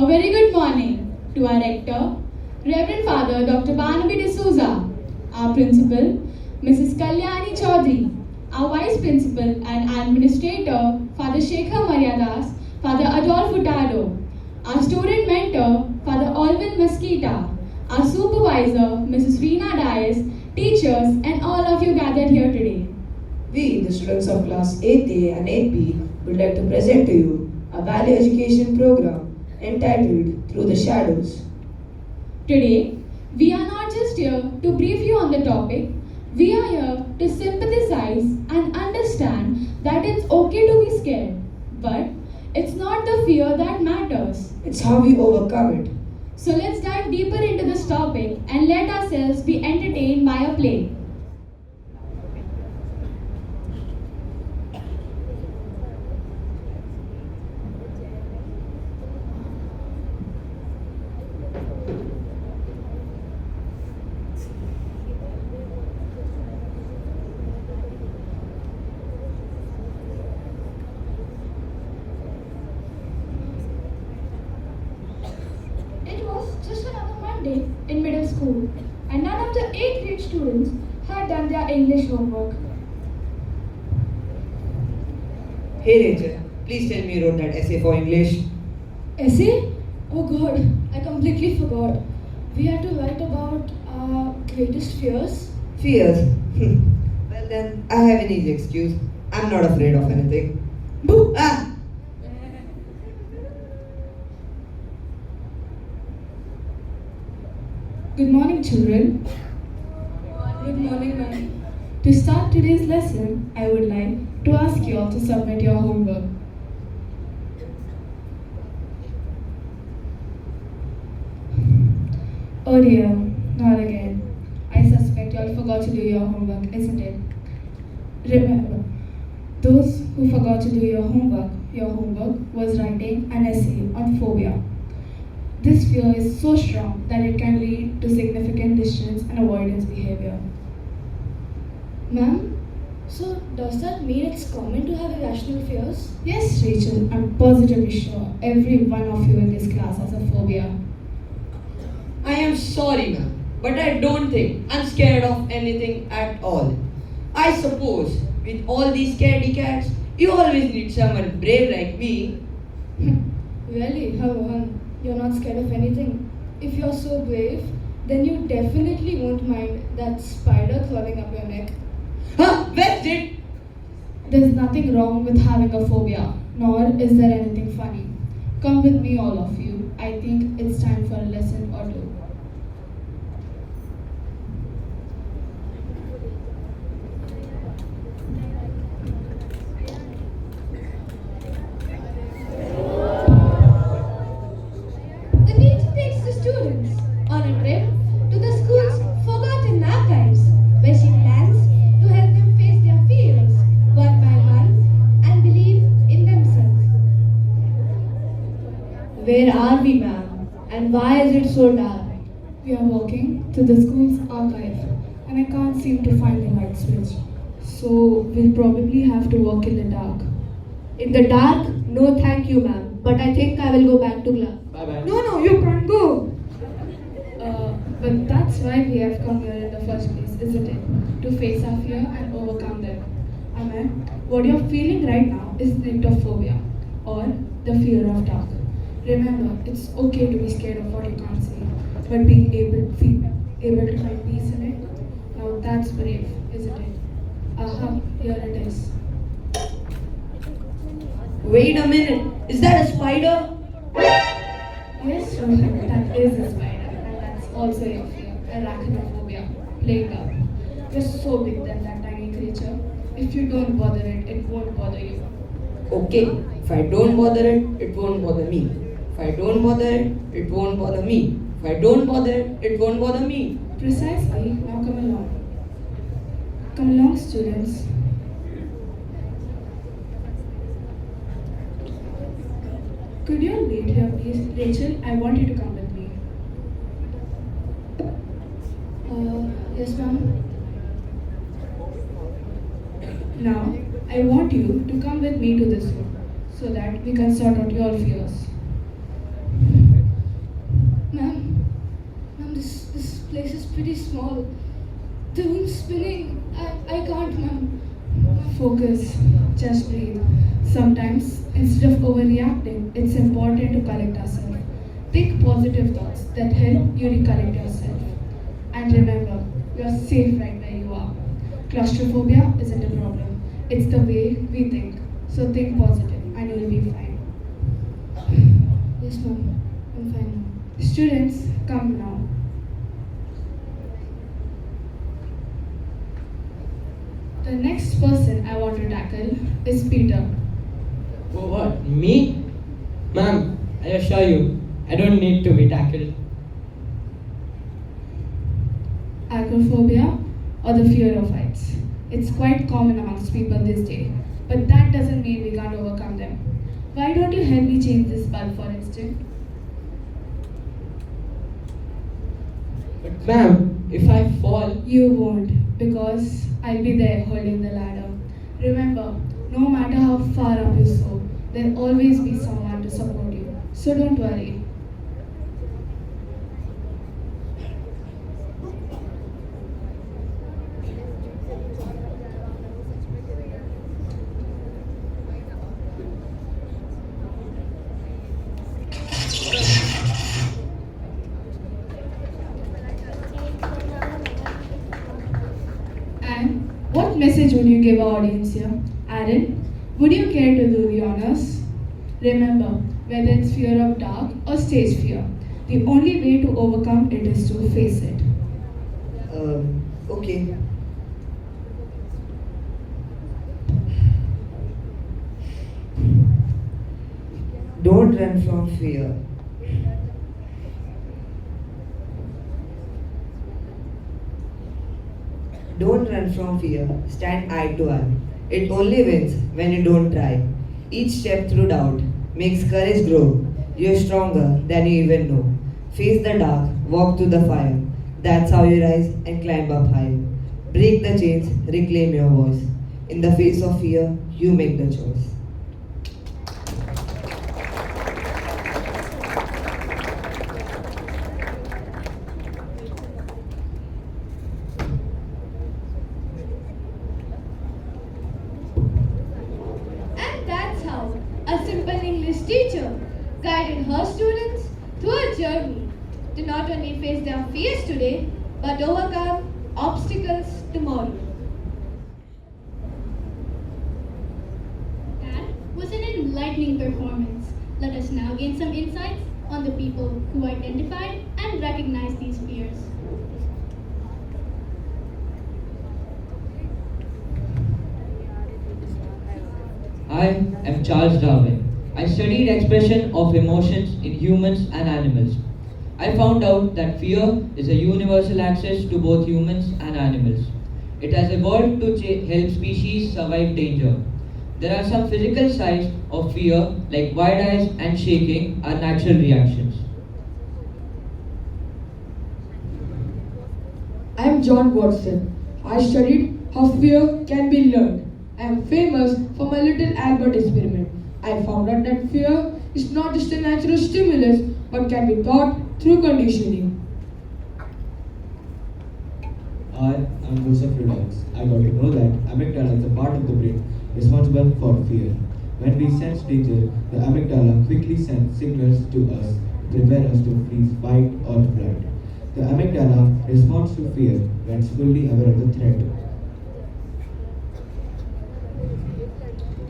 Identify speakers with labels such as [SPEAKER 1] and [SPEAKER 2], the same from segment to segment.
[SPEAKER 1] A very good morning to our rector, Reverend Father Dr. Barnaby D'Souza, our principal, Mrs. Kalyani Chaudhary, our vice principal and administrator, Father Shekhar Maryadas, Father Adolfo Furtado, our student mentor, Father Alvin Mesquita, our supervisor, Mrs. Veena Dias, teachers, and all of you gathered here today.
[SPEAKER 2] We, the students of class 8A and 8B, would like to present to you a value education program entitled Through the Shadows.
[SPEAKER 1] Today, we are not just here to brief you on the topic, we are here to sympathize and understand that it's okay to be scared, but it's not the fear that matters.
[SPEAKER 2] It's how we overcome it.
[SPEAKER 1] So let's dive deeper into this topic and let ourselves be entertained by a play.
[SPEAKER 3] It was just another Monday in middle school, and none of the 8th grade students had done their English homework.
[SPEAKER 4] Hey Rachel, please tell me you wrote that essay for English.
[SPEAKER 3] Essay? Oh god, I completely forgot. We had to write about our greatest fears.
[SPEAKER 4] Fears? Well then, I have an easy excuse. I'm not afraid of anything. Boo! Ah!
[SPEAKER 3] Good morning, children. Good morning, ma'am. To start today's lesson, I would like to ask you all to submit your homework. Oh dear, not again. I suspect you all forgot to do your homework, isn't it? Remember, those who forgot to do your homework was writing an essay on phobia. This fear is so strong that it can lead to significant distance and avoidance behavior. Ma'am, so does that mean it's common to have irrational fears? Yes, Rachel, I'm positively sure every one of you in this class has a phobia.
[SPEAKER 4] I am sorry, ma'am, but I don't think I'm scared of anything at all. I suppose with all these scaredy cats, you always need someone brave like me.
[SPEAKER 3] Really? How? You're not scared of anything? If you're so brave, then you definitely won't mind that spider crawling up your neck.
[SPEAKER 4] Huh? Where's it?
[SPEAKER 3] There's nothing wrong with having a phobia, nor is there anything funny. Come with me, all of you. I think it's time for a lesson or two.
[SPEAKER 1] The teacher takes the students on a trip to the school's forgotten archives, where she plans to help them face their fears one by one and believe in themselves.
[SPEAKER 2] Where are we, ma'am? And why is it so dark?
[SPEAKER 3] We are walking to the school's archive, and I can't seem to find the light switch. So we'll probably have to walk in the dark.
[SPEAKER 2] In the dark? No, thank you, ma'am. But I think I will go back to class.
[SPEAKER 4] Bye-bye.
[SPEAKER 3] No, you can't go. But that's why we have come here in the first place, isn't it? To face our fear and overcome them. Amen. What you're feeling right now is nyctophobia, or the fear of dark. Remember, it's okay to be scared of what you can't see, but being able to find peace in it, now that's brave, isn't it? Aha, here it is.
[SPEAKER 4] Wait a minute. Is that a spider?
[SPEAKER 3] Yes, Rohan, that is a spider, and that's also your fear, arachnophobia, playing up. You're so big than that tiny creature. If you don't bother it, it won't bother you.
[SPEAKER 4] Okay. If I don't bother it, it won't bother me. If I don't bother it, it won't bother me. If I don't bother it, it won't bother me.
[SPEAKER 3] Precisely. Now come along. Come along, students. Could you all wait here, please? Rachel, I want you to come with me. Yes, ma'am. Now, I want you to come with me to this room so that we can sort out your fears. Ma'am, this place is pretty small. The room's spinning. I can't, ma'am. Focus. Just breathe. Sometimes, instead of overreacting, it's important to correct ourselves. Think positive thoughts that help you recollect yourself. And remember, you're safe right where you are. Claustrophobia isn't a problem. It's the way we think. So think positive and you'll be fine. Yes, ma'am. I'm fine. Students, come now. The next person I want to tackle is Peter.
[SPEAKER 5] Oh, what? Me? Ma'am, I assure you, I don't need to be tackled.
[SPEAKER 3] Acrophobia or the fear of heights. It's quite common amongst people this day, but that doesn't mean we can't overcome them. Why don't you help me change this bulb, for instance?
[SPEAKER 5] But ma'am, if I fall,
[SPEAKER 3] You won't, because I'll be there holding the ladder. Remember, no matter how far up you soar, there'll always be someone to support you. So don't worry. And what message would you give our audience here? Aaron, would you care to do the honors? Remember, whether it's fear of dark or stage fear, the only way to overcome it is to face it.
[SPEAKER 4] Okay. Don't run from fear. Don't run from fear. Stand eye to eye. It only wins when you don't try. Each step through doubt makes courage grow. You're stronger than you even know. Face the dark, walk through the fire. That's how you rise and climb up higher. Break the chains, reclaim your voice. In the face of fear, you make the choice.
[SPEAKER 6] And that's how a simple English teacher guided her students through a journey to not only face their fears today but overcome obstacles tomorrow.
[SPEAKER 7] That was an enlightening performance. Let us now gain some insights on the people who identified and recognized these fears.
[SPEAKER 5] I am Charles Darwin. I studied expression of emotions in humans and animals. I found out that fear is a universal access to both humans and animals. It has evolved to help species survive danger. There are some physical signs of fear like wide eyes and shaking are natural reactions.
[SPEAKER 8] I am John Watson. I studied how fear can be learned. I am famous for my little Albert experiment. I found out that fear is not just a natural stimulus but can be taught through conditioning.
[SPEAKER 9] I am Joseph Redox. I got to know that amygdala is a part of the brain responsible for fear. When we sense danger, the amygdala quickly sends signals to us to prepare us to freeze, fight, or flight. The amygdala responds to fear when it's fully aware of the threat.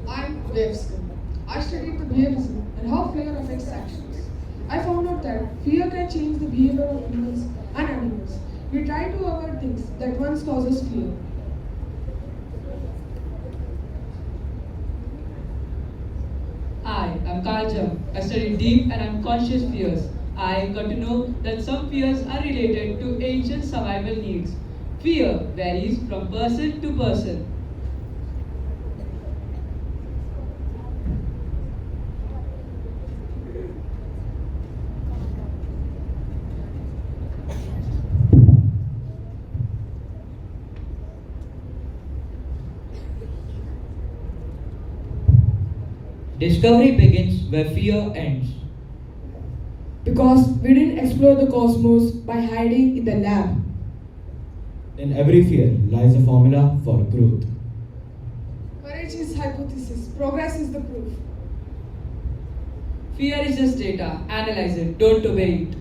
[SPEAKER 8] I am VIIIB. I studied the behaviorism and how fear affects actions. I found out that fear can change the behavior of humans and animals. We try to avoid things that once causes fear.
[SPEAKER 10] I am Kaljam. I study deep and unconscious fears. I got to know that some fears are related to ancient survival needs. Fear varies from person to person.
[SPEAKER 5] Discovery begins where fear ends.
[SPEAKER 8] because we didn't explore the cosmos by hiding in the lab.
[SPEAKER 9] In every fear lies a formula for growth.
[SPEAKER 3] Courage is hypothesis, progress is the proof.
[SPEAKER 10] Fear is just data. Analyze it, don't obey it.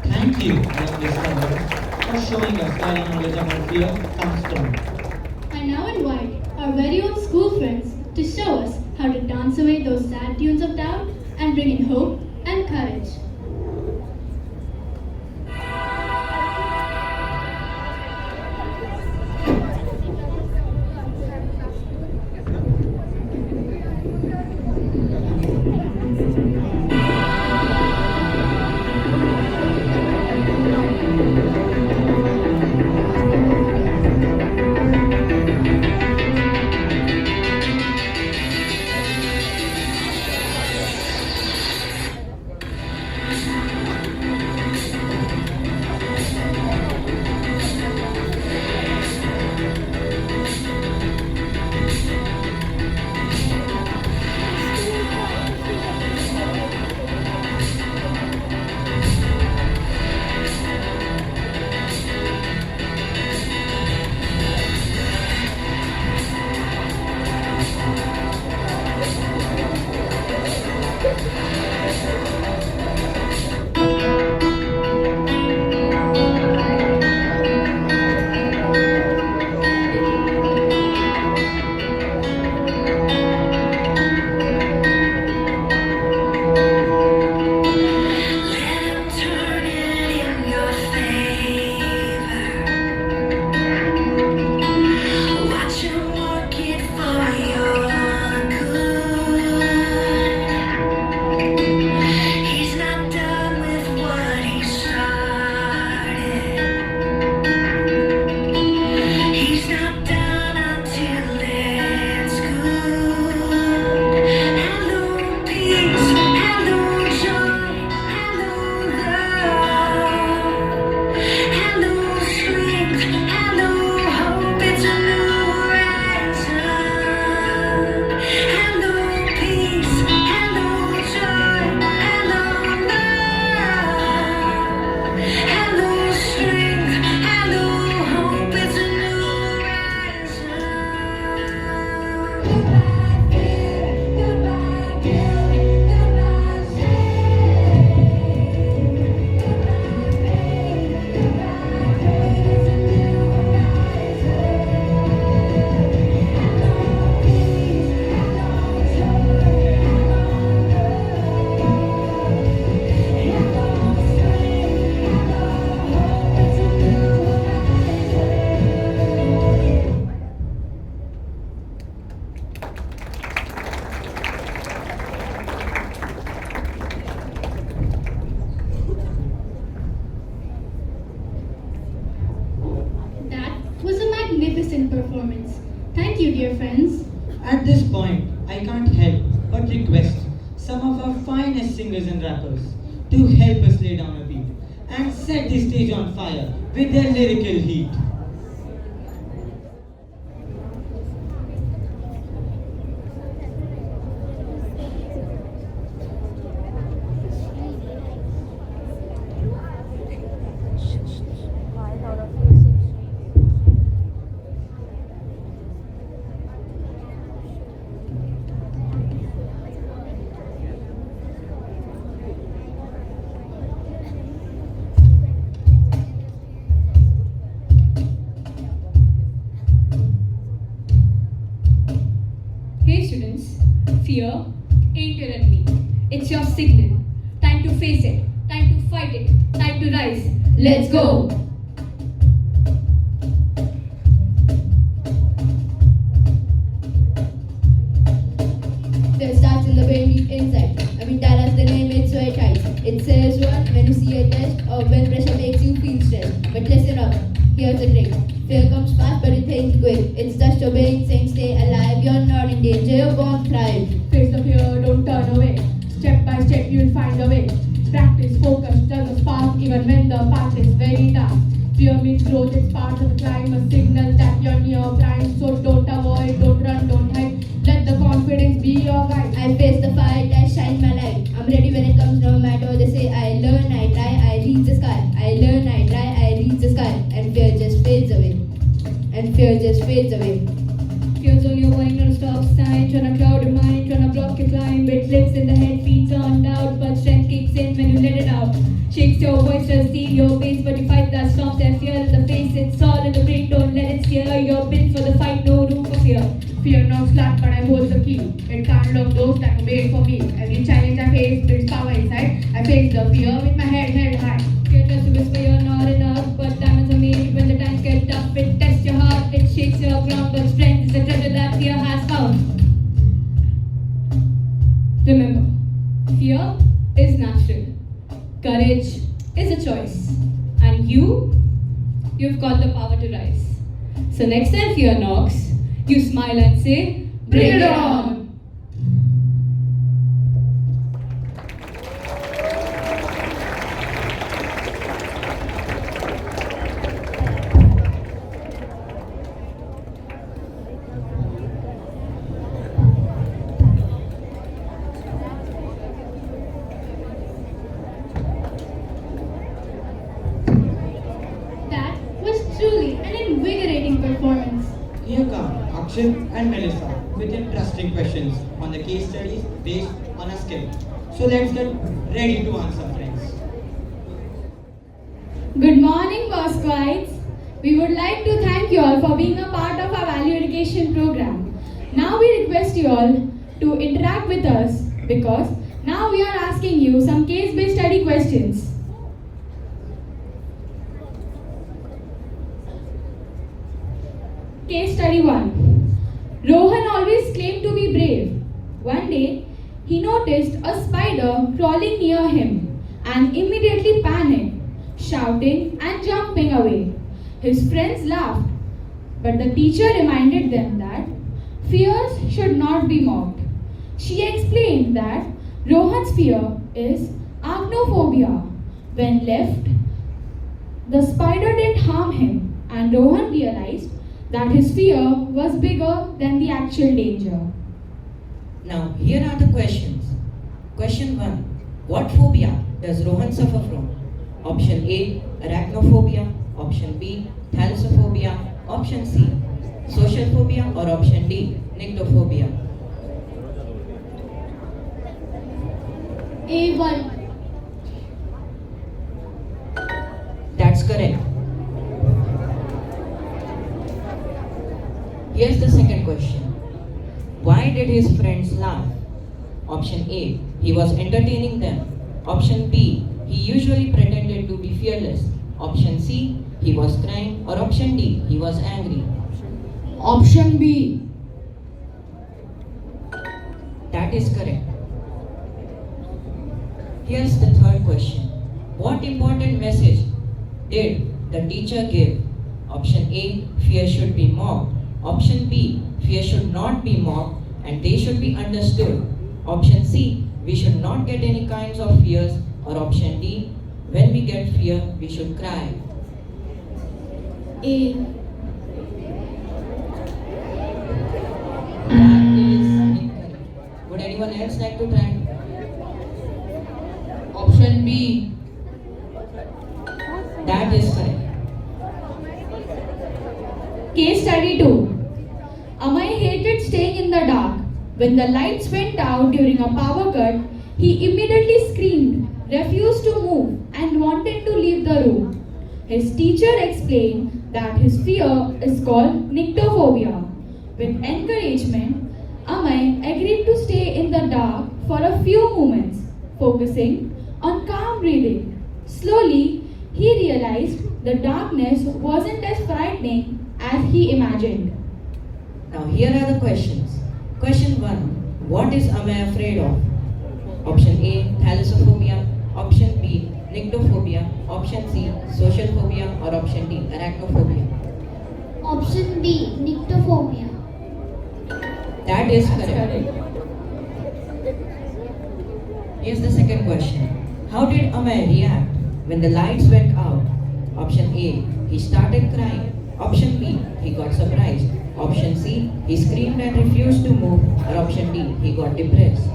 [SPEAKER 5] Thank you, young discoverers, for showing us where our knowledge about fear comes from.
[SPEAKER 7] I now invite our very own school friends to show us how to dance away those sad tunes of doubt and bring in hope and courage. Magnificent performance. Thank you, dear friends.
[SPEAKER 5] At this point, I can't help but request some of our finest singers and rappers to help us lay down a beat and set the stage on fire with their lyrical heat.
[SPEAKER 1] Hey students, fear ain't your enemy. It's your signal. Time to face it, time to fight it, time to rise. Let's go!
[SPEAKER 6] Fear starts in the brain deep inside. Amygdala's the name, it's so it hides. It says what when you see a test or when pressure makes you feel stressed. But listen up, here's the trick. Fear comes fast but it thinks quick. It's just obeying, saying stay alive. You're not in danger, you're born thrive.
[SPEAKER 1] Face the fear, don't turn away. Step by step, you'll find a way. Practice, focus, does a spark even when the path is very dark. Fear means growth, it's part of the climb, a signal that you're near prime. So don't avoid, don't run, don't hide. Let the confidence
[SPEAKER 3] confidence be your guide.
[SPEAKER 6] I face the fight, I shine my light. I'm ready when it comes, no matter what they say. I learn, I try, I reach the sky. I learn, I try, I reach the sky. And fear just fades away. And fear just fades away. Fear's only a warning, not a stop sign. Tryna cloud your mind, tryna block your climb. It lives in the head, feet on doubt. But strength kicks in when you let it out. Shakes your voice, just steal your pace. But you fight that storm, that fear in the face. It's all in the brain, don't let it steer. You're built for the fight, no room for fear.
[SPEAKER 3] Fear knocks flat, but I hold the key. It can't lock those that wait for me. Every challenge I face, there's power inside. I face the fear with my head held high.
[SPEAKER 6] Fear tries to whisper you're not enough, but diamonds are made when the times get tough. It tests your heart, it shakes your ground, but strength is the treasure that fear has found. Remember, fear is natural. Courage is a choice. And you've got the power to rise. So next time fear knocks, you smile and say, bring it on!
[SPEAKER 7] That was truly an invigorating performance.
[SPEAKER 11] Here come Akshay and Melissa with interesting questions on the case studies based on a skill. So let's get ready to answer, friends.
[SPEAKER 1] Good morning, Boscoites. We would like to thank you all for being a part of our value education program. Now we request you all to interact with us because now we are asking you some case-based study questions. Case study 1. Rohan always claimed to be brave. One day, he noticed a spider crawling near him and immediately panicked, shouting and jumping away. His friends laughed, but the teacher reminded them that fears should not be mocked. She explained that Rohan's fear is arachnophobia. When left, the spider didn't harm him, and Rohan realized that his fear was bigger than the actual danger.
[SPEAKER 12] Now, here are the questions. Question 1. What phobia does Rohan suffer from? Option A, arachnophobia. Option B, thalassophobia. Option C, social phobia. Or option D, nyctophobia.
[SPEAKER 7] A1.
[SPEAKER 12] That's correct. Here's the second question. Why did his friends laugh? Option A, he was entertaining them. Option B, he usually pretended to be fearless. Option C, he was crying. Or option D, he was angry.
[SPEAKER 8] Option B.
[SPEAKER 12] That is correct. Here's the third question. What important message did the teacher give? Option A, fear should be mocked. Option B, fear should not be mocked and they should be understood. Option C, we should not get any kinds of fears. Or option D, when we get fear, we should cry.
[SPEAKER 7] A.
[SPEAKER 12] That is incorrect. Would anyone else like to try?
[SPEAKER 8] Option B.
[SPEAKER 12] That is correct.
[SPEAKER 1] Case study 2. Amay hated staying in the dark. When the lights went out during a power cut, he immediately screamed, refused to move, and wanted to leave the room. His teacher explained that his fear is called nyctophobia. With encouragement, Amay agreed to stay in the dark for a few moments, focusing on calm breathing. Slowly, he realized the darkness wasn't as frightening as he imagined.
[SPEAKER 12] Now here are the questions. Question 1. What is Amay afraid of? Option A, thalassophobia. Option B, nyctophobia. Option C, social phobia. Or option D, arachnophobia.
[SPEAKER 7] Option B. Nyctophobia.
[SPEAKER 12] That is correct. Here's the second question. How did Amay react when the lights went out? Option A, he started crying. Option B, he got surprised. Option C, he screamed and refused to move. Or option D, he got depressed.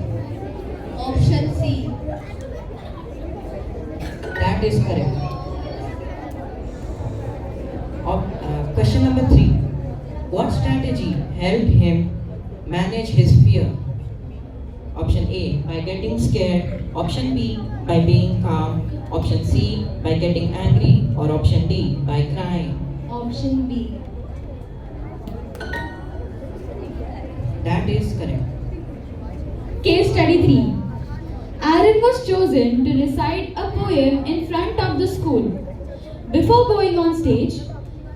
[SPEAKER 6] Option C.
[SPEAKER 12] That is correct. Question number 3. What strategy helped him manage his fear? Option A, by getting scared. Option B, by being calm. Option C, by getting angry. Or option D, by crying.
[SPEAKER 6] Option B.
[SPEAKER 12] That is correct.
[SPEAKER 1] Case study 3. Aaron was chosen to recite a poem in front of the school. Before going on stage,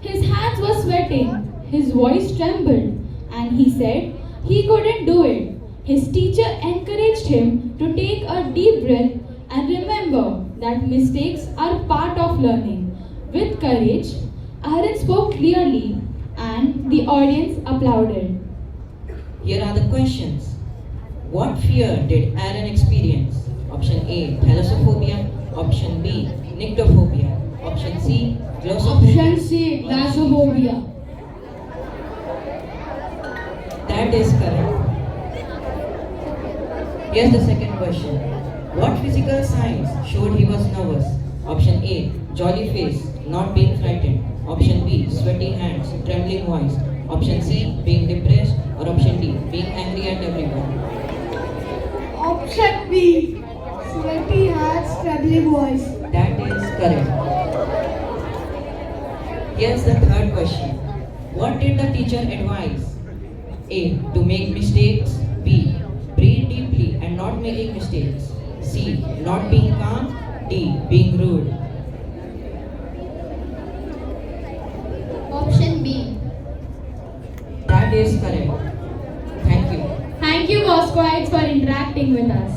[SPEAKER 1] his hands were sweating, his voice trembled, and he said he couldn't do it. His teacher encouraged him to take a deep breath and remember that mistakes are part of learning. With courage, Aaron spoke clearly and the audience applauded.
[SPEAKER 12] Here are the questions. What fear did Aaron experience? Option A, thalassophobia. Option B, nyctophobia. Option C, glossophobia.
[SPEAKER 7] Option C, glossophobia.
[SPEAKER 12] That is correct. Here's the second question. What physical signs showed he was nervous? Option A, jolly face, not being frightened. Option B, sweaty hands, trembling voice. Option C, being depressed. Or option D, being angry at everyone.
[SPEAKER 6] Option B. Sweaty hands, trembling voice.
[SPEAKER 12] That is correct. Here's the third question. What did the teacher advise? A, to make mistakes. B, breathe deeply and not making mistakes. C, not being calm. D, being rude.
[SPEAKER 6] Option B.
[SPEAKER 12] That is correct. Thank you.
[SPEAKER 1] Thank you, Bosquites, for interacting with us.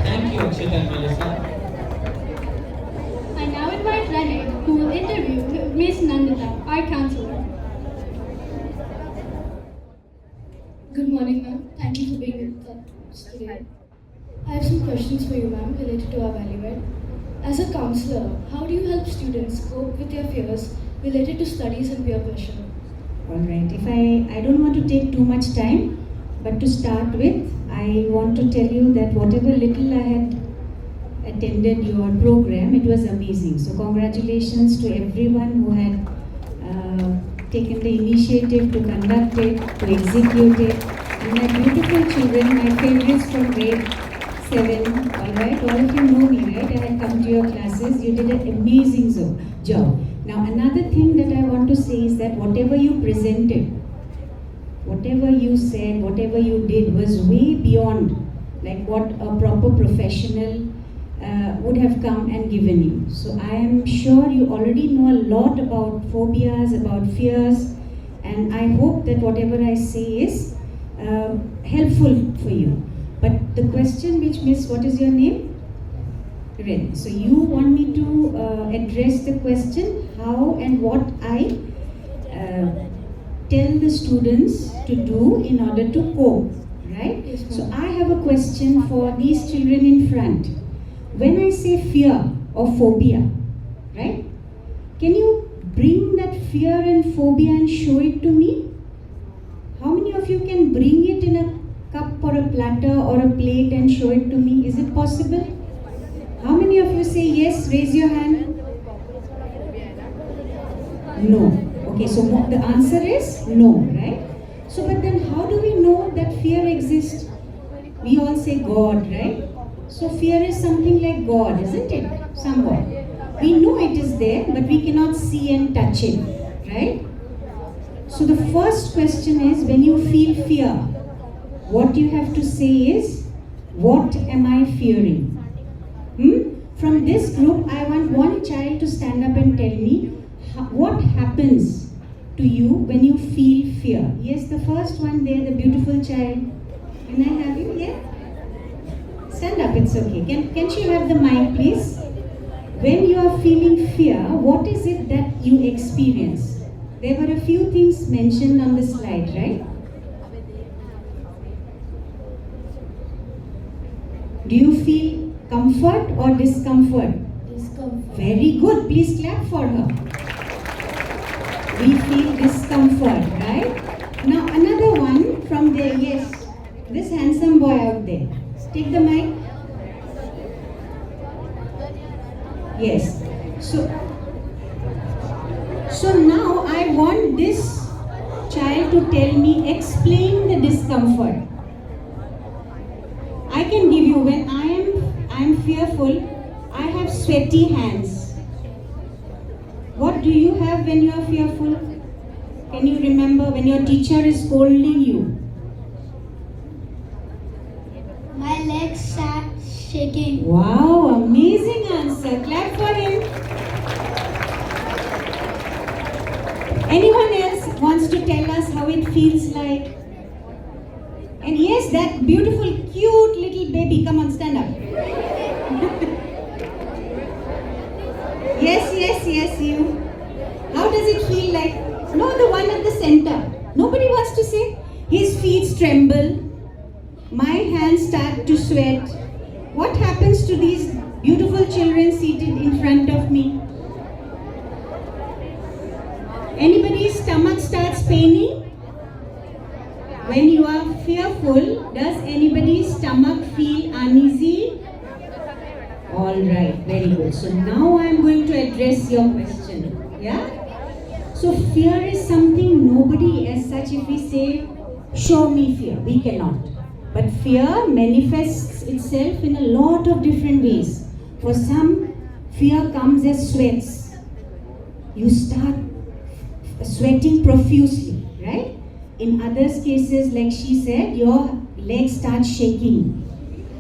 [SPEAKER 10] Thank you, Akshita and Melissa.
[SPEAKER 7] I now invite Rene, who will interview Miss Nandita, our counselor.
[SPEAKER 3] Good morning, ma'am. Thank you for being with us today. I have some questions for you, ma'am, related to our VIIIB. As a counselor, how do you help students cope with their fears related to studies and peer pressure?
[SPEAKER 13] Alright, I don't want to take too much time, but to start with, I want to tell you that whatever little I had attended your program, it was amazing. So congratulations to everyone who had taken the initiative to conduct it, to execute it. And my beautiful children, my favorites from grade 7, alright, all of you know me, right? I had come to your classes, you did an amazing job. Now another thing that I want to say is that whatever you presented, whatever you said, whatever you did was way beyond like what a proper professional would have come and given you. So I am sure you already know a lot about phobias, about fears, and I hope that whatever I say is helpful for you. But the question which Miss, what is your name? Ren. So you want me to address the question how and what I tell the students to do in order to cope, right?
[SPEAKER 3] Yes,
[SPEAKER 13] so I have a question for these children in front. When I say fear or phobia, right? Can you bring that fear and phobia and show it to me? How many of you can bring it in a cup or a platter or a plate and show it to me? Is it possible? How many of you say yes? Raise your hand. No. Okay, so the answer is no, right? So, but then how do we know that fear exists? We all say God, right? So fear is something like God, isn't it? Somewhat. We know it is there, but we cannot see and touch it, right? So the first question is, when you feel fear, what you have to say is, what am I fearing? From this group, I want one child to stand up and tell me what happens to you when you feel fear. Yes, the first one there, the beautiful child. Can I have you? Yeah? Stand up, it's okay. Can she have the mic, please? When you are feeling fear, what is it that you experience? There were a few things mentioned on the slide, right? Do you feel comfort or discomfort? Very good. Please clap for her. We feel discomfort, right? Now another one from there. Yes, this handsome boy out there. Take the mic. Yes. So now I want this child to tell me, explain the discomfort. I can give you when I am fearful, I have sweaty hands. What do you have when you are fearful? Can you remember when your teacher is scolding you?
[SPEAKER 7] My legs start shaking.
[SPEAKER 13] Wow, amazing answer. Clap for him. Anyone else wants to tell us how it feels like? And yes, that beautiful, cute little baby. Come on, stand up. Yes, you. How does it feel like? No, the one at the center. Nobody wants to say. His feet tremble. My hands start to sweat. What happens to these beautiful children seated in front of me? Anybody's stomach starts paining? When you are fearful, does anybody's stomach feel uneasy? Alright, very good. So now I am going to address your question. Yeah? So fear is something nobody as such, if we say, show me fear, we cannot. But fear manifests itself in a lot of different ways. For some, fear comes as sweats. You start sweating profusely, right? In others cases, like she said, your legs start shaking,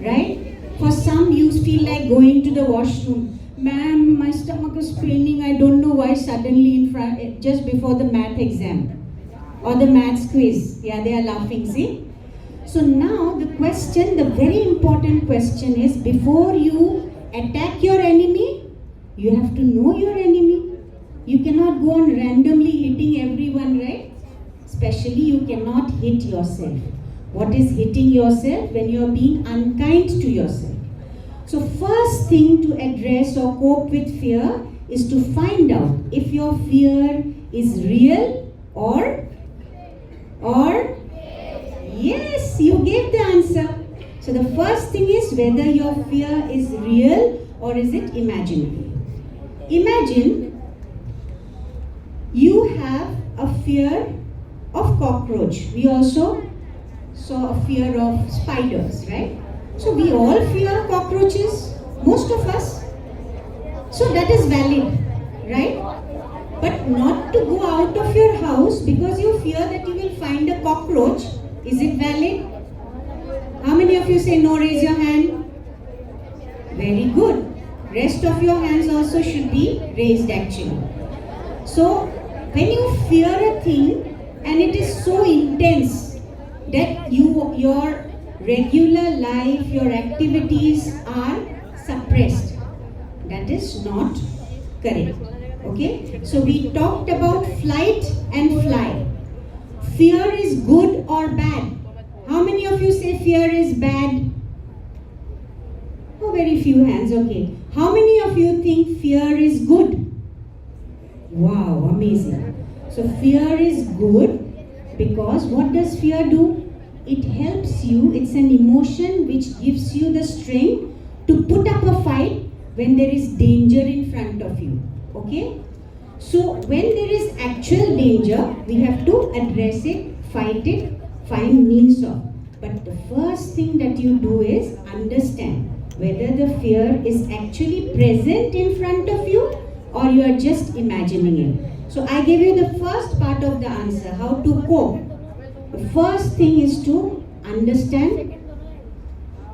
[SPEAKER 13] right? For some, you feel like going to the washroom. Ma'am, my stomach is paining. I don't know why suddenly in front, just before the math exam or the maths quiz. Yeah, they are laughing, see? So now the question, the very important question is, before you attack your enemy, you have to know your enemy. You cannot go on randomly hitting everyone, right? Especially you cannot hit yourself. What is hitting yourself? When you are being unkind to yourself. So first thing to address or cope with fear is to find out if your fear is real or yes, you gave the answer. So the first thing is whether your fear is real or is it imaginary. Imagine you have a fear of cockroach. We also saw a fear of spiders, right? So we all fear cockroaches, most of us. So that is valid, right? But not to go out of your house because you fear that you will find a cockroach. Is it valid? How many of you say no? Raise your hand. Very good. Rest of your hands also should be raised actually. So when you fear a thing and it is so intense that your regular life, your activities are suppressed, that is not correct. Okay? So we talked about flight and fly. Fear is good or bad? How many of you say fear is bad? Oh, very few hands. Okay. How many of you think fear is good? Wow, amazing. So fear is good because what does fear do? It helps you. It's an emotion which gives you the strength to put up a fight when there is danger in front of you. Okay? So when there is actual danger, we have to address it, fight it, find means of. But the first thing that you do is understand whether the fear is actually present in front of you or you are just imagining it. So I gave you the first part of the answer, how to cope. The first thing is to understand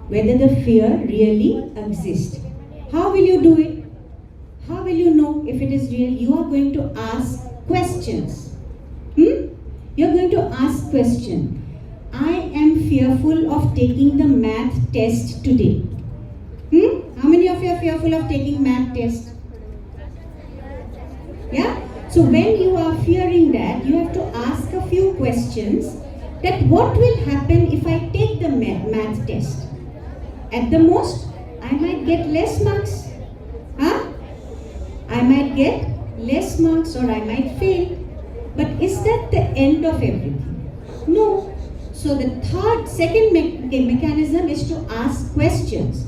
[SPEAKER 13] whether the fear really exists. How will you do it? How will you know if it is real? You are going to ask questions. You are going to ask questions. I am fearful of taking the math test today. How many of you are fearful of taking math test? Yeah? So when you are fearing that, you have to ask a few questions that what will happen if I take the math test? At the most, I might get less marks. I might get less marks or I might fail. But is that the end of everything? No. So the second mechanism is to ask questions.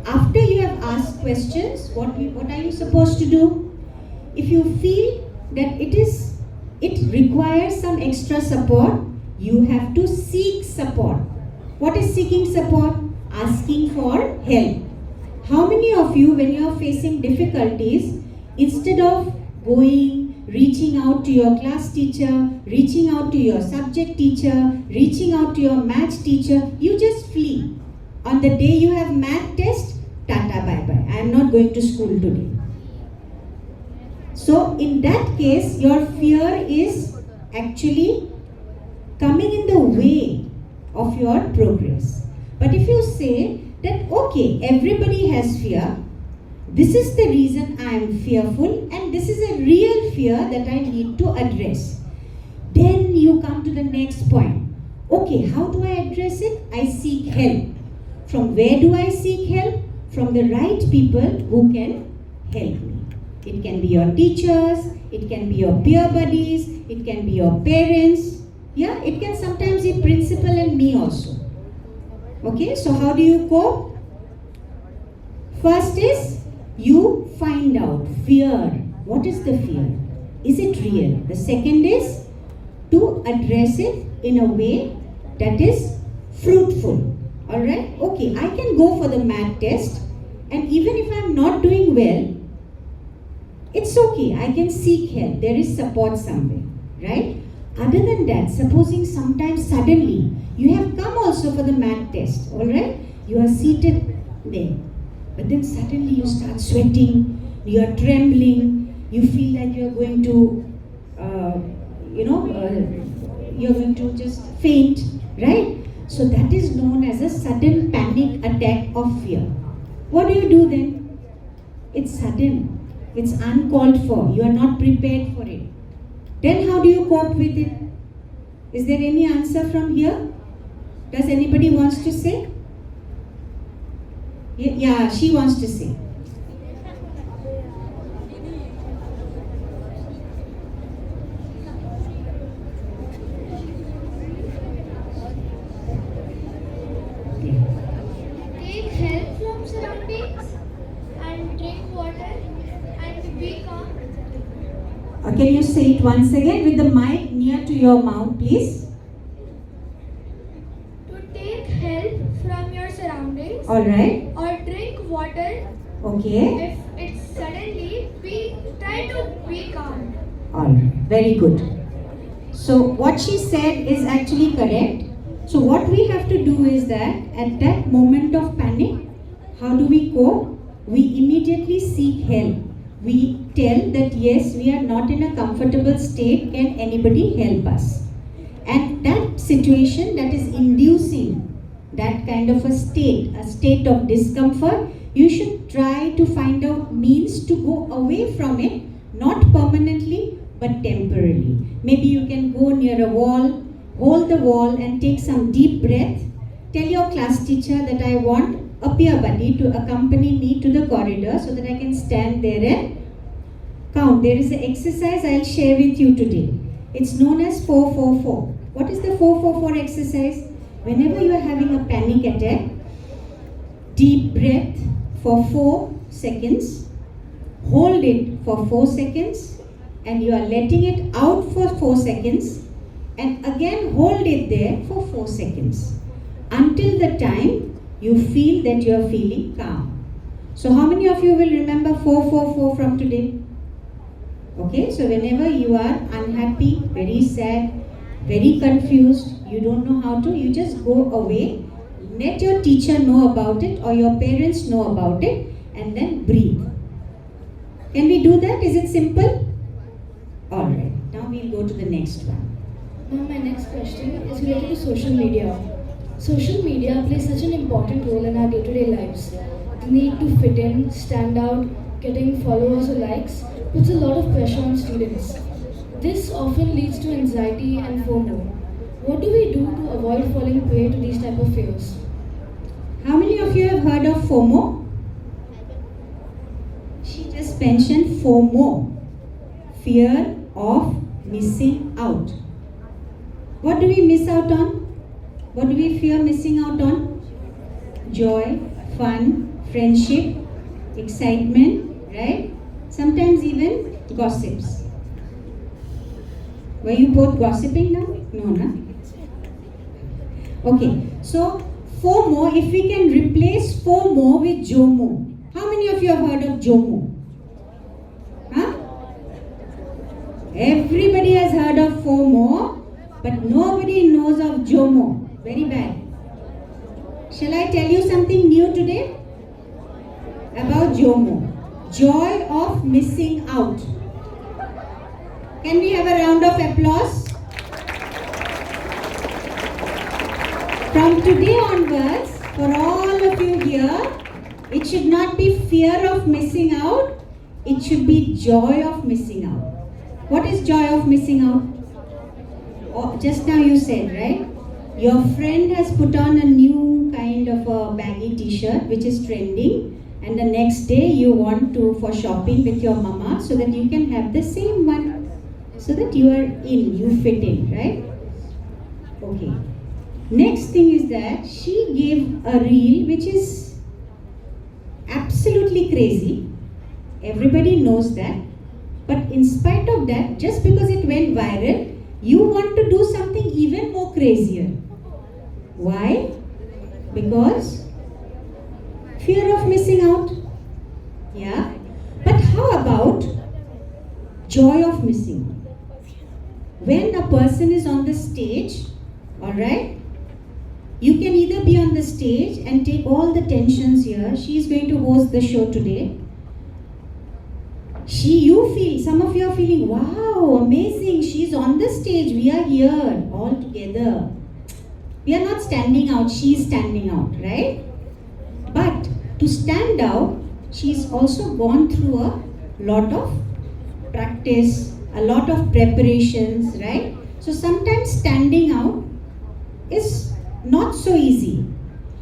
[SPEAKER 13] After you have asked questions, what are you supposed to do? If you feel that it requires some extra support, you have to seek support. What is seeking support? Asking for help. How many of you, when you are facing difficulties, instead of reaching out to your class teacher, reaching out to your subject teacher, reaching out to your maths teacher, you just flee? On the day you have math test, tata bye bye, I am not going to school today. So in that case, your fear is actually coming in the way of your progress. But if you say that, okay, everybody has fear, this is the reason I am fearful and this is a real fear that I need to address. Then you come to the next point. Okay, how do I address it? I seek help. From where do I seek help? From the right people who can help me. It can be your teachers, it can be your peer buddies, it can be your parents. Yeah, it can sometimes be principal and me also. Okay, so how do you cope? First is you find out fear. What is the fear? Is it real? The second is to address it in a way that is fruitful. Alright? Okay, I can go for the math test, and even if I am not doing well, it's okay, I can seek help. There is support somewhere. Right? Other than that, supposing sometimes suddenly you have come also for the math test. Alright? You are seated there. But then suddenly you start sweating, you are trembling, you feel like you are going to, you're going to just faint, right? So that is known as a sudden panic attack of fear. What do you do then? It's sudden, it's uncalled for, you are not prepared for it. Then how do you cope with it? Is there any answer from here? Does anybody wants to say? Yeah, she wants to say.
[SPEAKER 6] Take help from surroundings and drink water and be calm.
[SPEAKER 13] Can you say it once again with the mic near to your mouth, please?
[SPEAKER 6] To take help from your surroundings.
[SPEAKER 13] Alright.
[SPEAKER 6] Or drink water.
[SPEAKER 13] Okay.
[SPEAKER 6] If it's suddenly, try to be calm.
[SPEAKER 13] Alright, very good. So what she said is actually correct. So what we have to do is that at that moment of panic, how do we cope? We immediately seek help. We tell that yes, we are not in a comfortable state, can anybody help us? And that situation that is inducing that kind of a state of discomfort, you should try to find out means to go away from it, not permanently but temporarily. Maybe you can go near a wall, hold the wall and take some deep breath. Tell your class teacher that I want a peer buddy to accompany me to the corridor so that I can stand there and count. There is an exercise I'll share with you today. It's known as 4-4-4. What is the 4-4-4 exercise? Whenever you are having a panic attack, deep breath for 4 seconds, hold it for 4 seconds, and you are letting it out for 4 seconds, and again hold it there for 4 seconds until the time you feel that you are feeling calm. So how many of you will remember 4-4-4 from today? Okay, so whenever you are unhappy, very sad, very confused, you don't know how to, you just go away, let your teacher know about it or your parents know about it, and then breathe. Can we do that? Is it simple? Alright, now we'll go to the next one.
[SPEAKER 3] Now my next question is related to social media. Social media plays such an important role in our day-to-day lives. The need to fit in, stand out, getting followers or likes puts a lot of pressure on students. This often leads to anxiety and FOMO. What do we do to avoid falling prey to these type of fears?
[SPEAKER 13] How many of you have heard of FOMO? She just expansion FOMO, fear of missing out. What do we miss out on? What do we fear missing out on? Joy, fun, friendship, excitement, right? Sometimes even gossips. Were you both gossiping now? No, no? Okay, so FOMO, if we can replace FOMO with JOMO. How many of you have heard of JOMO? Huh? Everybody has heard of FOMO, but nobody knows of JOMO. Very bad. Shall I tell you something new today? About JOMO. Joy of missing out. Can we have a round of applause? From today onwards, for all of you here, it should not be fear of missing out, it should be joy of missing out. What is joy of missing out? Oh, just now you said, right? Your friend has put on a new kind of a baggy t-shirt which is trending, and the next day you want to for shopping with your mama so that you can have the same one, so that you are in, you fit in, right? Okay. Next thing is that she gave a reel which is absolutely crazy. Everybody knows that. But in spite of that, just because it went viral, you want to do something even more crazier. Why? Because fear of missing out. Yeah? But how about joy of missing? When a person is on the stage, alright, you can either be on the stage and take all the tensions here. She is going to host the show today. You feel, some of you are feeling, wow, amazing, she's on the stage, we are here all together. We are not standing out, she is standing out, right? But to stand out, she's also gone through a lot of practice, a lot of preparations, right? So sometimes standing out is not so easy.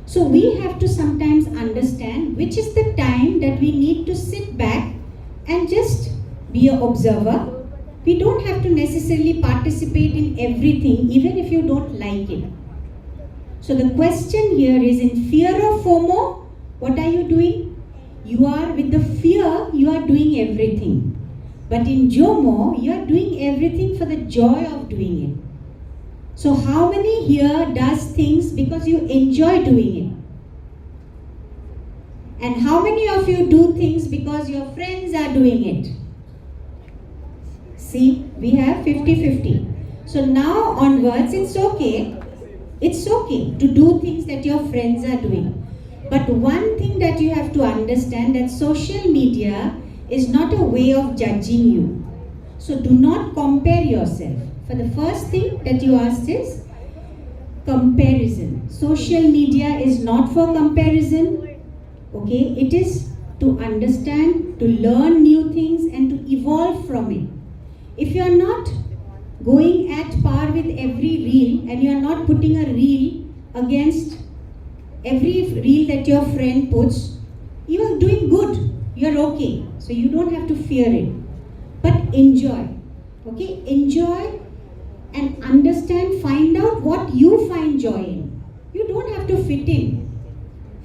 [SPEAKER 13] So we have to sometimes understand which is the time that we need to sit back and just be an observer. We don't have to necessarily participate in everything, even if you don't like it. So the question here is, in fear of FOMO, what are you doing? You are, with the fear, you are doing everything. But in JOMO, you are doing everything for the joy of doing it. So how many here does things because you enjoy doing it? And how many of you do things because your friends are doing it? See, we have 50-50. So now onwards, it's okay to do things that your friends are doing. But one thing that you have to understand, that social media is not a way of judging you. So do not compare yourself. For the first thing that you asked is comparison. Social media is not for comparison. Okay, it is to understand, to learn new things and to evolve from it. If you are not going at par with every reel and you are not putting a reel against every reel that your friend puts, you are doing good, you are okay. So you don't have to fear it. But enjoy. Okay, enjoy and understand, find out what you find joy in. You don't have to fit in.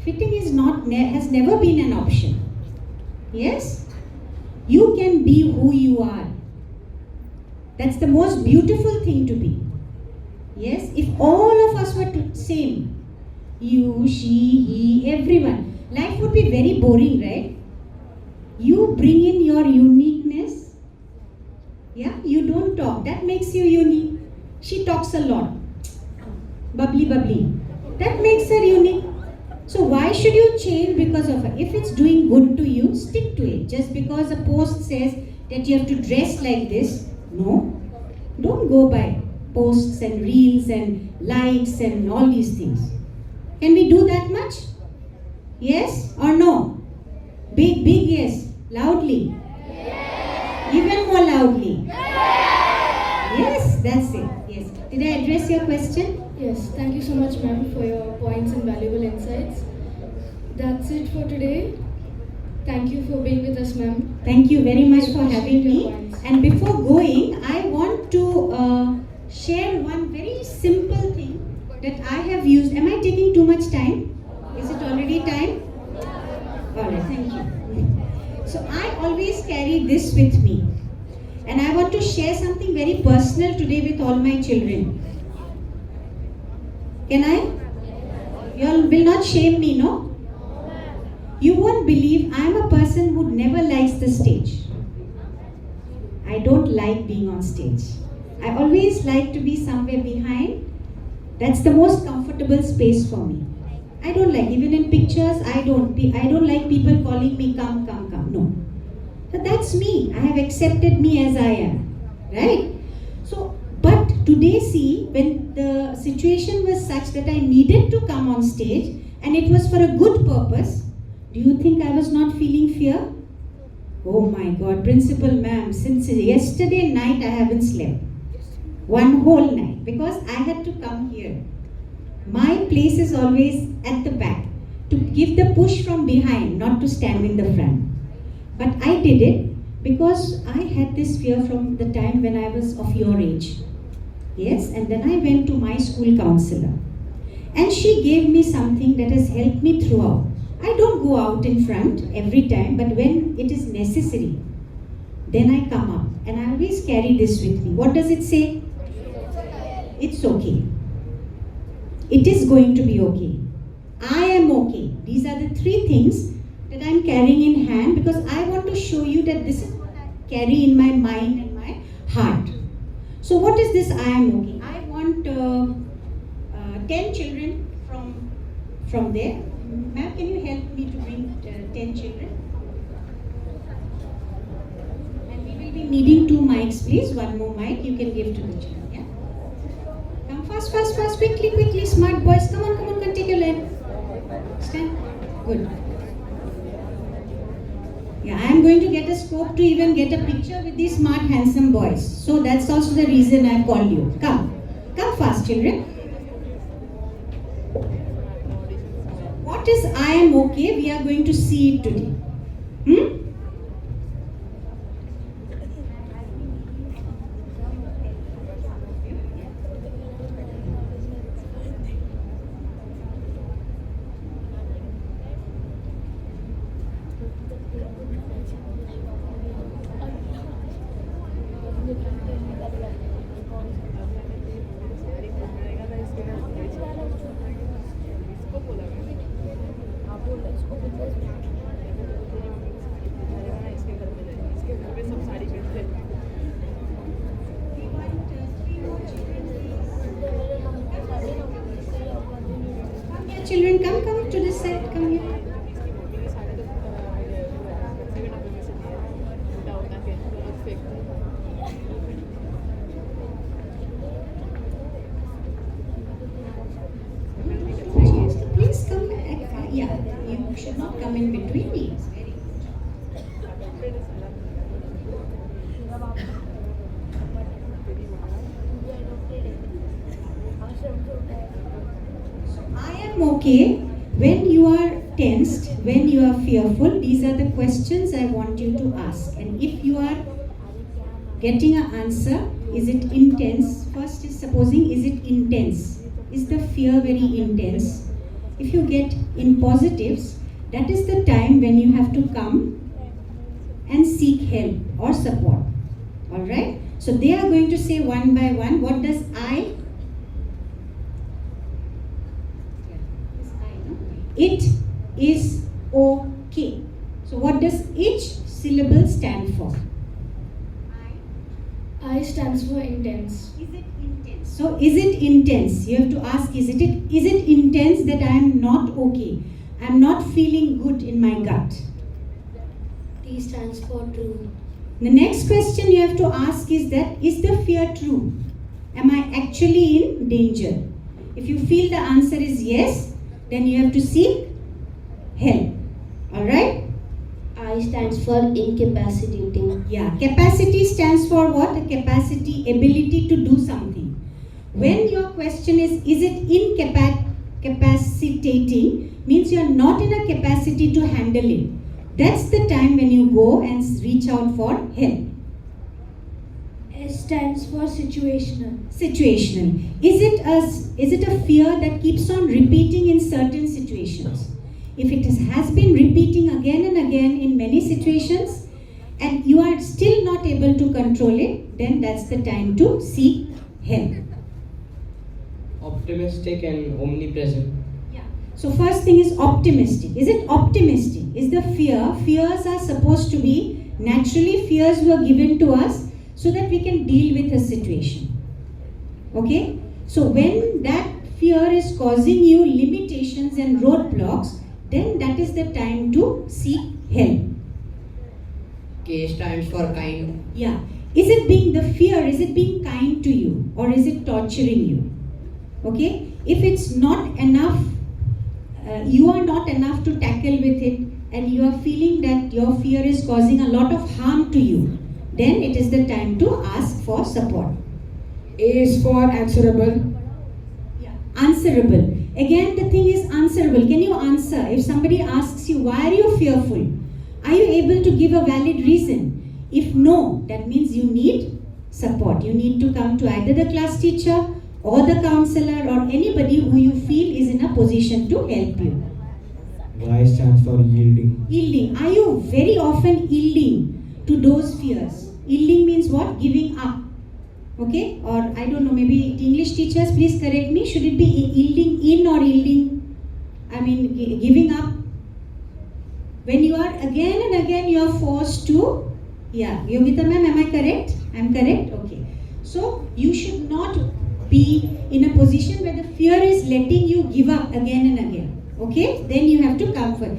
[SPEAKER 13] Fitting is not, has never been an option. Yes? You can be who you are. That's the most beautiful thing to be. Yes? If all of us were same, you, she, he, everyone, life would be very boring, right? You bring in your uniqueness. Yeah? You don't talk. That makes you unique. She talks a lot. Bubbly, bubbly. That makes her unique. So why should you change because of her? If it's doing good to you, stick to it. Just because a post says that you have to dress like this, no. Don't go by posts and reels and likes and all these things. Can we do that much? Yes or no? Big yes. Loudly. Yes. Even more loudly. Yes, that's it. Yes. Did I address your question?
[SPEAKER 3] Yes, thank you so much, ma'am, for your points and valuable insights. That's it for today. Thank you for being with us, ma'am.
[SPEAKER 13] Thank you very much for
[SPEAKER 3] Appreciate
[SPEAKER 13] having
[SPEAKER 3] your
[SPEAKER 13] me.
[SPEAKER 3] points.
[SPEAKER 13] And before going, I want to share one very simple thing that I have used. Am I taking too much time? Is it already time? Alright, thank you. So I always carry this with me. And I want to share something very personal today with all my children. Can I? You all will not shame me, no? You won't believe I am a person who never likes the stage. I don't like being on stage. I always like to be somewhere behind. That's the most comfortable space for me. I don't like, even in pictures, I don't like people calling me come. No. So that's me. I have accepted me as I am. Right? So, but today see, when the situation was such that I needed to come on stage and it was for a good purpose, do you think I was not feeling fear? Oh my God, Principal Ma'am, since yesterday night I haven't slept. One whole night because I had to come here. My place is always at the back to give the push from behind, not to stand in the front. But I did it because I had this fear from the time when I was of your age. Yes, and then I went to my school counselor. And she gave me something that has helped me throughout. I don't go out in front every time, but when it is necessary, then I come up. And I always carry this with me. What does it say? It's okay. It is going to be okay. I am okay. These are the 3 things that I am carrying in hand because I want to show you that this is what I carry in my mind and my heart. So what is this I am okay? I want 10 children from there. Ma'am, can you help me to bring 10 children? And we will be needing 2 mics, please. One more mic you can give to the children. Yeah? Come fast, quickly, smart boys. Come on, take your leg. Stand. Good. Yeah, I am going to get a scope to even get a picture with these smart, handsome boys. So that's also the reason I called you. Come fast, children. What is I am okay? We are going to see it today. Children, come to this side. Come here. Please come back. Yeah, you should not come in between me. Very good. I am okay when you are tensed, when you are fearful. These are the questions I want you to ask. And if you are getting an answer, is it intense? First is supposing, is it intense? Is the fear very intense? If you get in positives, that is the time when you have to come and seek help or support. Alright? So they are going to say one by one, what does I? It is okay. So what does each syllable stand for?
[SPEAKER 3] I stands for intense.
[SPEAKER 13] Is it intense? So is it intense? You have to ask, is it intense that I am not okay? I am not feeling good in my gut.
[SPEAKER 6] T stands for true.
[SPEAKER 13] The next question you have to ask is that, is the fear true? Am I actually in danger? If you feel the answer is yes, then you have to seek help. Alright?
[SPEAKER 6] I stands for incapacitating.
[SPEAKER 13] Yeah, capacity stands for what? A capacity, ability to do something. When your question is it incapacitating, means you are not in a capacity to handle it. That's the time when you go and reach out for help.
[SPEAKER 6] S stands for situational.
[SPEAKER 13] Situational. Is it a fear that keeps on repeating in certain situations? If it has been repeating again and again in many situations and you are still not able to control it, then that's the time to seek help.
[SPEAKER 11] Optimistic and omnipresent.
[SPEAKER 13] So first thing is optimistic. Is it optimistic? Is the fear? Fears are supposed to be, naturally fears were given to us so that we can deal with a situation. Okay? So when that fear is causing you limitations and roadblocks, then that is the time to seek help.
[SPEAKER 4] K stands for kind.
[SPEAKER 13] Yeah. Is it being the fear, is it being kind to you or is it torturing you? Okay? If it's not enough, you are not enough to tackle with it and you are feeling that your fear is causing a lot of harm to you, then it is the time to ask for support.
[SPEAKER 8] A is for answerable.
[SPEAKER 13] Answerable. Again, the thing is answerable. Can you answer? If somebody asks you, why are you fearful? Are you able to give a valid reason? If no, that means you need support. You need to come to either the class teacher or the counselor or anybody who you feel is in a position to help you.
[SPEAKER 9] Y stands for yielding.
[SPEAKER 13] Yielding. Are you very often yielding to those fears? Yielding means what? Giving up. Okay? Or I don't know, maybe English teachers, please correct me. Should it be yielding in or yielding? I mean, giving up. When you are again and again, you are forced to. Yeah, Yogita ma'am, am I correct? I am correct? Okay. So, you should not be in a position where the fear is letting you give up again and again. Okay? Then you have to come for it.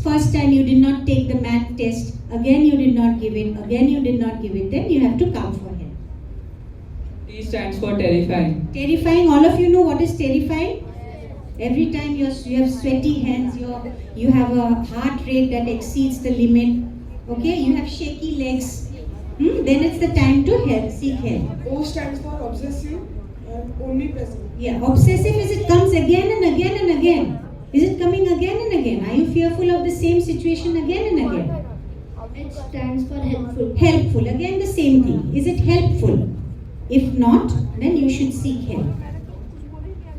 [SPEAKER 13] First time you did not take the math test, again you did not give it, again you did not give it, then you have to come for help.
[SPEAKER 10] T stands for terrifying.
[SPEAKER 13] Terrifying, all of you know what is terrifying? Every time you have sweaty hands, you have a heart rate that exceeds the limit, okay? You have shaky legs, then it's the time to seek help.
[SPEAKER 8] O stands for obsessive and omnipresent.
[SPEAKER 13] Yeah, obsessive is it comes again and again and again. Is it coming again and again? Are you fearful of the same situation again and again?
[SPEAKER 6] H stands for helpful.
[SPEAKER 13] Helpful, again the same thing. Is it helpful? If not, then you should seek help.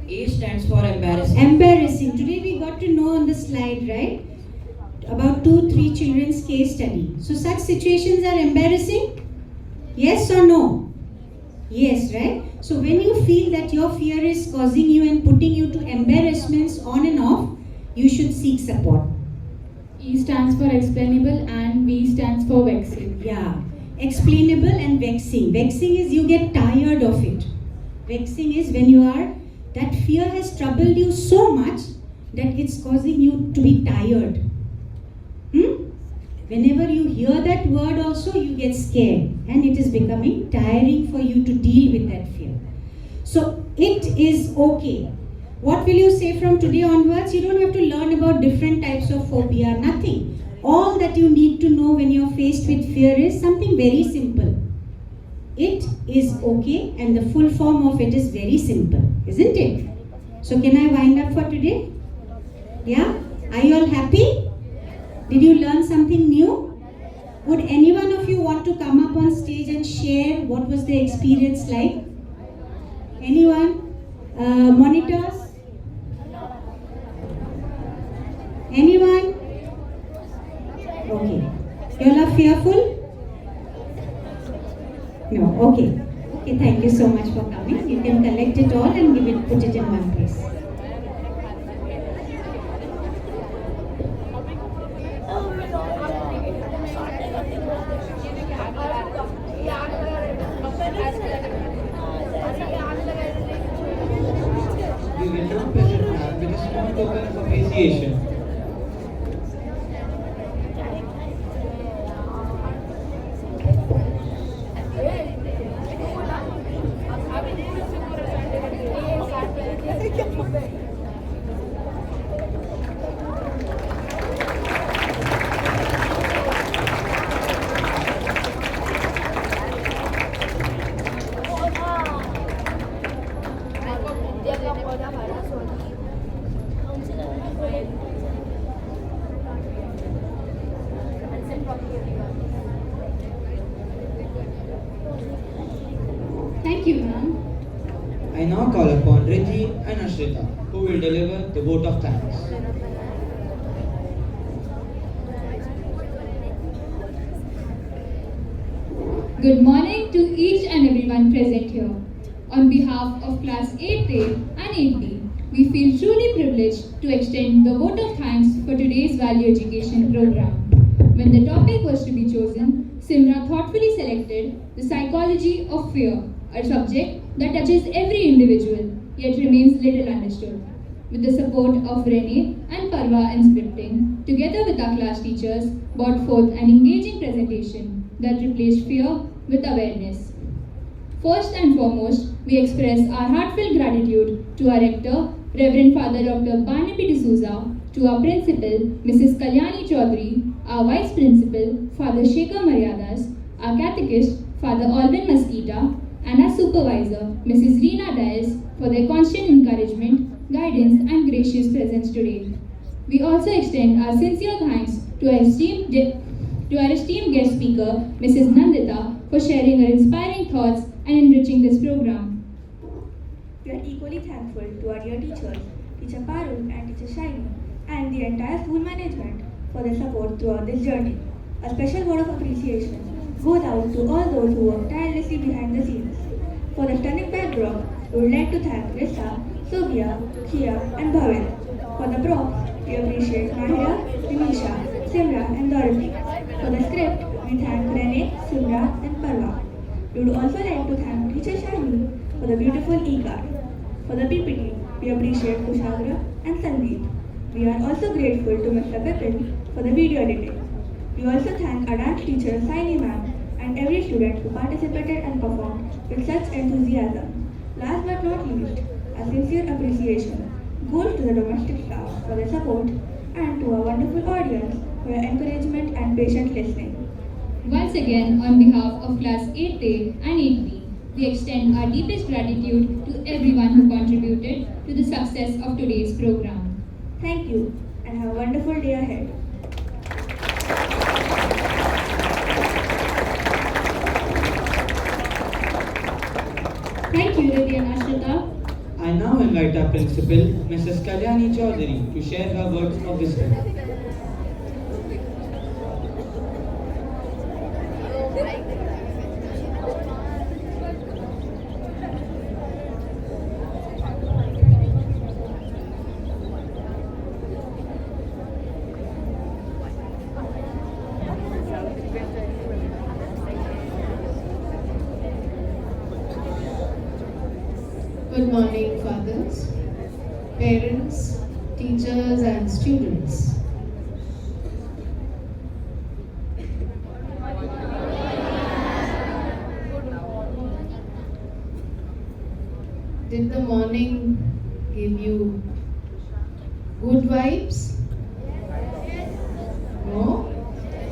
[SPEAKER 12] A stands for embarrassing.
[SPEAKER 13] Embarrassing. Today we got to know on the slide, right? About 2-3 children's case study. So such situations are embarrassing? Yes or no? Yes, right? So when you feel that your fear is causing you and putting you to embarrassments on and off, you should seek support.
[SPEAKER 1] E stands for explainable and V stands for vexing.
[SPEAKER 13] Yeah. Explainable and vexing. Vexing is you get tired of it. Vexing is when that fear has troubled you so much that it's causing you to be tired. Whenever you hear that word also, you get scared and it is becoming tiring for you to deal with that fear. So it is okay. What will you say from today onwards? You don't have to learn about different types of phobia, nothing. All that you need to know when you're faced with fear is something very simple. It is okay and the full form of it is very simple, isn't it? So can I wind up for today? Yeah? Are you all happy? Did you learn something new? Would any one of you want to come up on stage and share what was the experience like? Anyone? Monitors? Anyone? Okay. You all are fearful? No. Okay. Okay, thank you so much for coming. You can collect it all and put it in one place.
[SPEAKER 5] We will now present her with a small token of appreciation.
[SPEAKER 11] I now call upon Riddhi and Ashrita, who will deliver the vote of thanks.
[SPEAKER 1] Good morning to each and everyone present here. On behalf of Class 8A and 8B, we feel truly privileged to extend the vote of thanks for today's value education program. When the topic was to be chosen, Simra thoughtfully selected the psychology of fear, a subject that touches every individual yet remains little understood. With the support of Renee and Parva in scripting, together with our class teachers, brought forth an engaging presentation that replaced fear with awareness. First and foremost, we express our heartfelt gratitude to our rector, Reverend Father Dr. Barnaby D'Souza, to our principal, Mrs. Kalyani Chaudhary, our vice principal, Father Shekhar Maryadas, our catechist, Father Alvin Mesquita, and our supervisor, Mrs. Reena Dias, for their constant encouragement, guidance, and gracious presence today. We also extend our sincere thanks to our esteemed guest speaker, Mrs. Nandita, for sharing her inspiring thoughts and enriching this program.
[SPEAKER 14] We are equally thankful to our dear teachers, Teacher Parul and Teacher Shaini, and the entire school management for their support throughout this journey. A special word of appreciation goes out to all those who work tirelessly behind the scenes. For the stunning backdrop, we would like to thank Rissa, Sobia, Kia, and Bhavin. For the props, we appreciate Mahira, Dinisha, Simra, and Dorothy. For the script, we thank Renee, Simra, and Parva. We would also like to thank Teacher Shani for the beautiful e-card. For the PPT, we appreciate Kushagra and Sandeep. We are also grateful to Mr. Bipin for the video editing. We also thank our dance teacher Saini ma'am and every student who participated and performed with such enthusiasm. Last but not least, a sincere appreciation goes to the domestic staff for their support and to our wonderful audience for your encouragement and patient listening.
[SPEAKER 1] Once again, on behalf of Class 8A and 8B, we extend our deepest gratitude to everyone who contributed to the success of today's program.
[SPEAKER 14] Thank you and have a wonderful day ahead.
[SPEAKER 1] Thank you, Riddhi and Ashrita.
[SPEAKER 11] I now invite our principal, Mrs. Kalyani Chaudhary, to share her words of wisdom.
[SPEAKER 15] Good morning, fathers, parents, teachers, and students. Did the morning give you good vibes? No?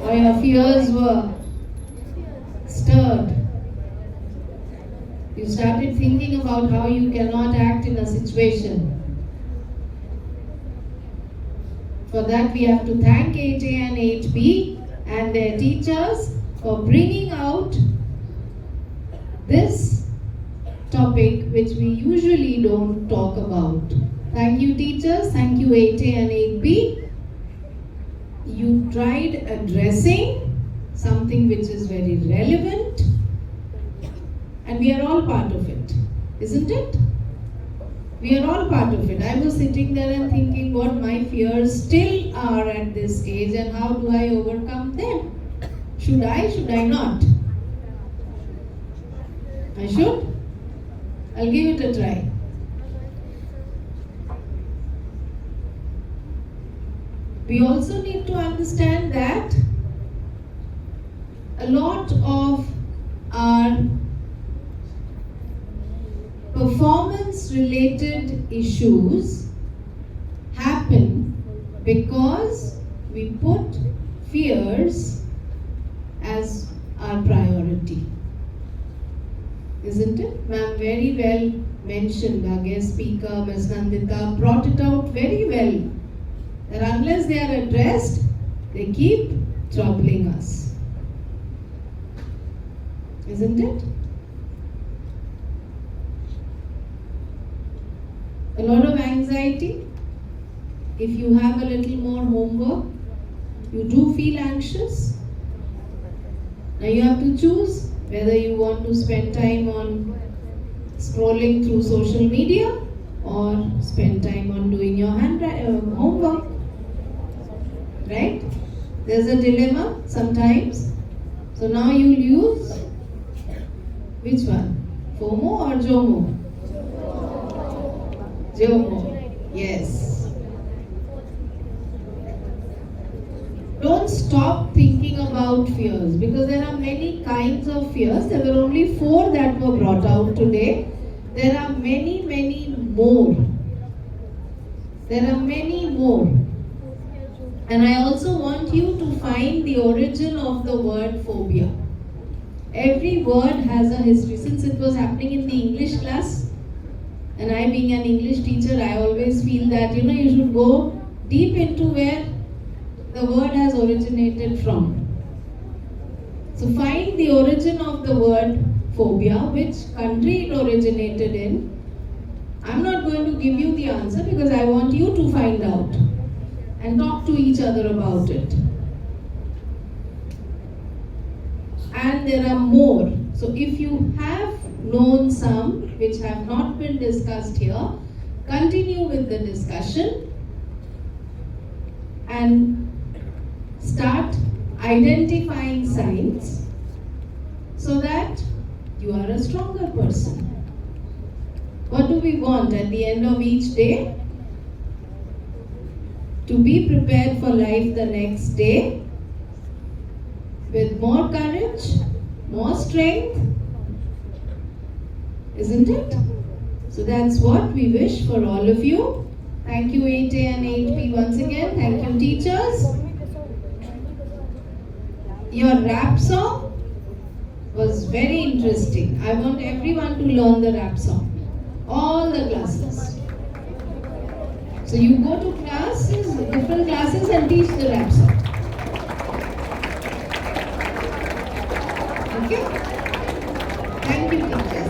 [SPEAKER 15] Or your fears were stirred? You started thinking about how you cannot act in a situation. For that, we have to thank 8A and 8B and their teachers for bringing out this topic which we usually don't talk about. Thank you, teachers. Thank you, 8A and 8B. You tried addressing something which is very relevant, and we are all part of it, isn't it? We are all part of it. I was sitting there and thinking what my fears still are at this age and how do I overcome them? Should I not? I should? I'll give it a try. We also need to understand that a lot of our performance related issues happen because we put fears as our priority. Isn't it? Ma'am very well mentioned, our guest speaker, Ms. Nandita, brought it out very well. That unless they are addressed, they keep troubling us. Isn't it? a lot of anxiety. If you have a little more homework, you do feel anxious. Now you have to choose whether you want to spend time on scrolling through social media or spend time on doing your homework. Right? There's a dilemma sometimes. So now you'll use which one? FOMO or JOMO? JOMO. Yes. Don't stop thinking about fears, because there are many kinds of fears. There were only 4 that were brought out today. There are many, many more. There are many more. And I also want you to find the origin of the word phobia. Every word has a history. Since it was happening in the English class, and I being an English teacher, I always feel that you should go deep into where the word has originated from. So find the origin of the word phobia, which country it originated in. I'm not going to give you the answer because I want you to find out and talk to each other about it. And there are more. So if you have known some which have not been discussed here, continue with the discussion and start identifying signs so that you are a stronger person. What do we want at the end of each day? To be prepared for life the next day with more courage, more strength, isn't it? So that's what we wish for all of you. Thank you 8A and 8B once again. Thank you teachers. Your rap song was very interesting. I want everyone to learn the rap song. All the classes. So you go to classes, different classes and teach the rap song. Okay? Thank you teachers.